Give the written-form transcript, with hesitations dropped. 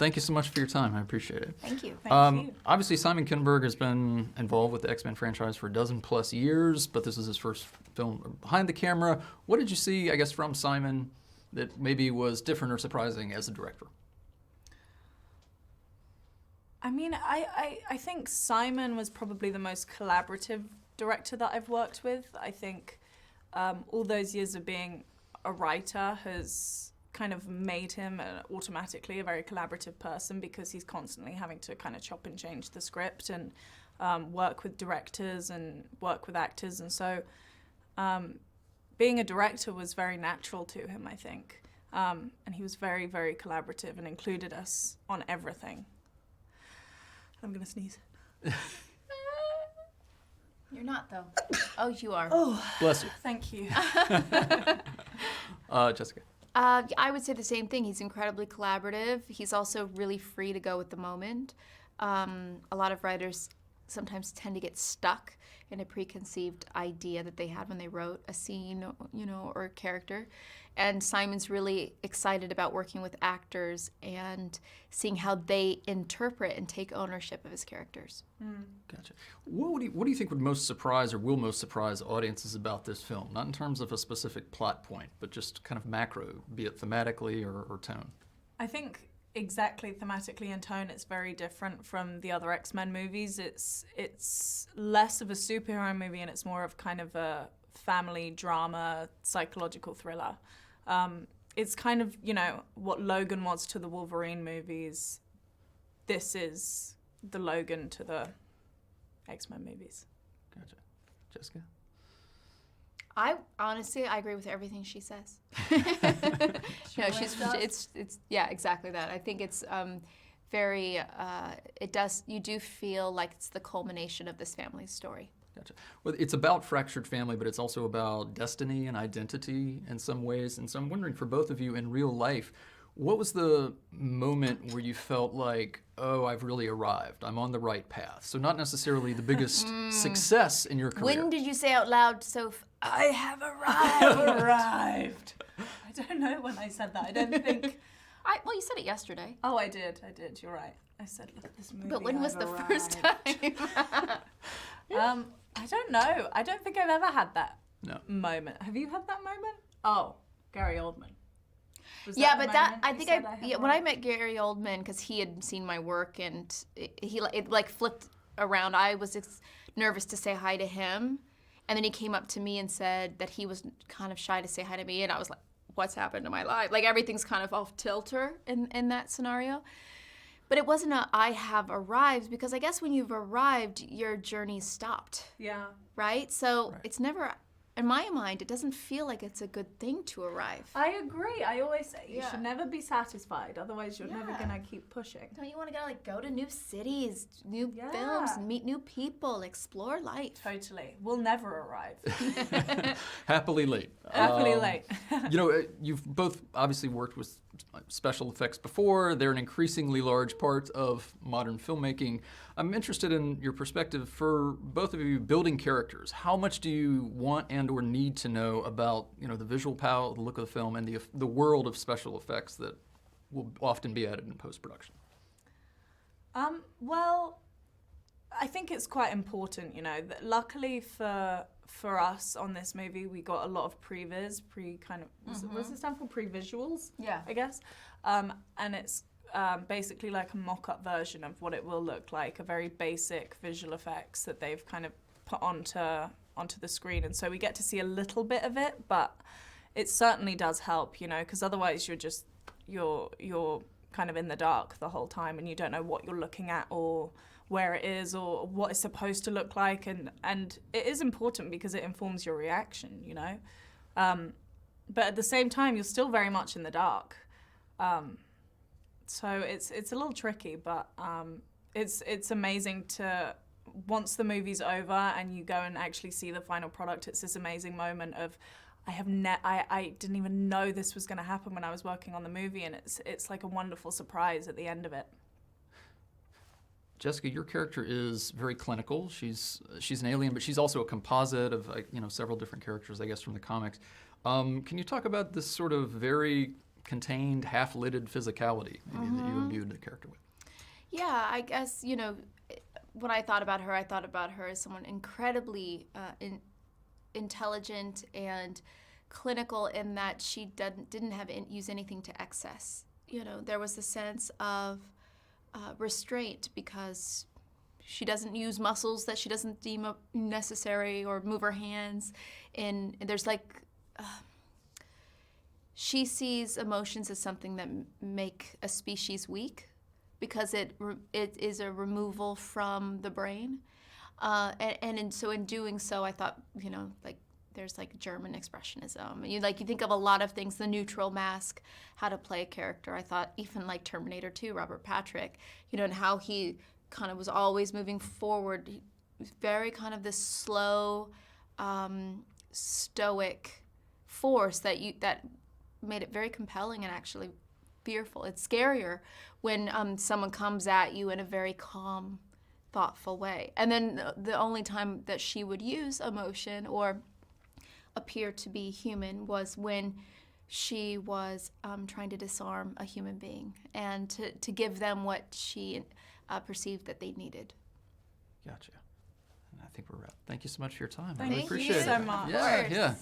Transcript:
Thank you so much for your time. I appreciate it. Thank you. Thank you. Obviously, Simon Kinberg has been involved with the X-Men franchise for a dozen plus years, but this is his first film behind the camera. What did you see, I guess, from Simon that maybe was different or surprising as a director? I mean, I think Simon was probably the most collaborative director that I've worked with. I think all those years of being a writer has kind of made him automatically a very collaborative person, because he's constantly having to kind of chop and change the script and work with directors and work with actors. And so being a director was very natural to him, I think. And he was very, very collaborative and included us on everything. I'm gonna sneeze. You're not, though. Oh, you are. Oh, bless you. Thank you. Jessica. I would say the same thing. He's incredibly collaborative. He's also really free to go with the moment. A lot of writers sometimes tend to get stuck in a preconceived idea that they had when they wrote a scene, or a character. And Simon's really excited about working with actors and seeing how they interpret and take ownership of his characters. Gotcha. What do you think would most surprise or will most surprise audiences about this film? Not in terms of a specific plot point, but just kind of macro, be it thematically or tone. I think exactly thematically and tone, it's very different from the other X-Men movies. It's less of a superhero movie and it's more of kind of a family drama, psychological thriller. It's kind of, what Logan was to the Wolverine movies. This is the Logan to the X-Men movies. Gotcha. Jessica? I agree with everything she says. Yeah, exactly that. I think it's very, you do feel like it's the culmination of this family's story. Gotcha. Well, it's about fractured family, but it's also about destiny and identity in some ways. And so I'm wondering, for both of you in real life, what was the moment where you felt like, oh, I've really arrived, I'm on the right path? So not necessarily the biggest success in your career. When did you say out loud, Soph, I have arrived? I have arrived. I don't know when I said that. I don't think... Well, you said it yesterday. Oh, I did. You're right. I said, look at this movie. But when was the first time? I don't know. I don't think I've ever had that moment. Have you had that moment? Oh, Gary Oldman. When I met Gary Oldman, because he had seen my work and it flipped around. I was nervous to say hi to him, and then he came up to me and said that he was kind of shy to say hi to me, and I was like, what's happened to my life? Like, everything's kind of off kilter in that scenario. But it wasn't I have arrived, because I guess when you've arrived, your journey's stopped. Yeah. Right? So It's never, in my mind, it doesn't feel like it's a good thing to arrive. I agree. I always say you should never be satisfied, otherwise you're never gonna keep pushing. Don't you want to go to new cities, new films, meet new people, explore life? Totally. We'll never arrive. Happily late. Happily late. You've both obviously worked with special effects before. They're an increasingly large part of modern filmmaking. I'm interested in your perspective for both of you building characters. How much do you want and or need to know about the visual palette, the look of the film, and the world of special effects that will often be added in post-production? Well, I think it's quite important, that luckily for us on this movie, we got a lot of previs, what's it stand for? Pre-visuals? Yeah. I guess. And it's basically like a mock-up version of what it will look like, a very basic visual effects that they've kind of put onto the screen. And so we get to see a little bit of it, but it certainly does help, because otherwise you're kind of in the dark the whole time and you don't know what you're looking at or where it is or what it's supposed to look like, and it is important because it informs your reaction, but at the same time you're still very much in the dark, so it's a little tricky, but it's amazing to, once the movie's over and you go and actually see the final product, it's this amazing moment of I didn't even know this was going to happen when I was working on the movie, and it's like a wonderful surprise at the end of it. Jessica, your character is very clinical. She's an alien, but she's also a composite of several different characters, I guess, from the comics. Can you talk about this sort of very contained, half-lidded physicality maybe that you imbued the character with. Yeah, I guess, when I thought about her as someone incredibly intelligent and clinical in that she didn't use anything to excess. There was a sense of restraint because she doesn't use muscles that she doesn't deem necessary or move her hands. And there's she sees emotions as something that make a species weak because it is a removal from the brain. So in doing so, I thought, there's German expressionism. You think of a lot of things, the neutral mask, how to play a character. I thought even Terminator 2, Robert Patrick, and how he kind of was always moving forward. He was very kind of this slow, stoic force that made it very compelling and actually fearful. It's scarier when someone comes at you in a very calm, thoughtful way. And then the only time that she would use emotion or appear to be human was when she was trying to disarm a human being and to give them what she perceived that they needed. Gotcha. And I think we're wrapped. Thank you so much for your time. I Thank really you appreciate so it. much. Yeah, Of course. yeah.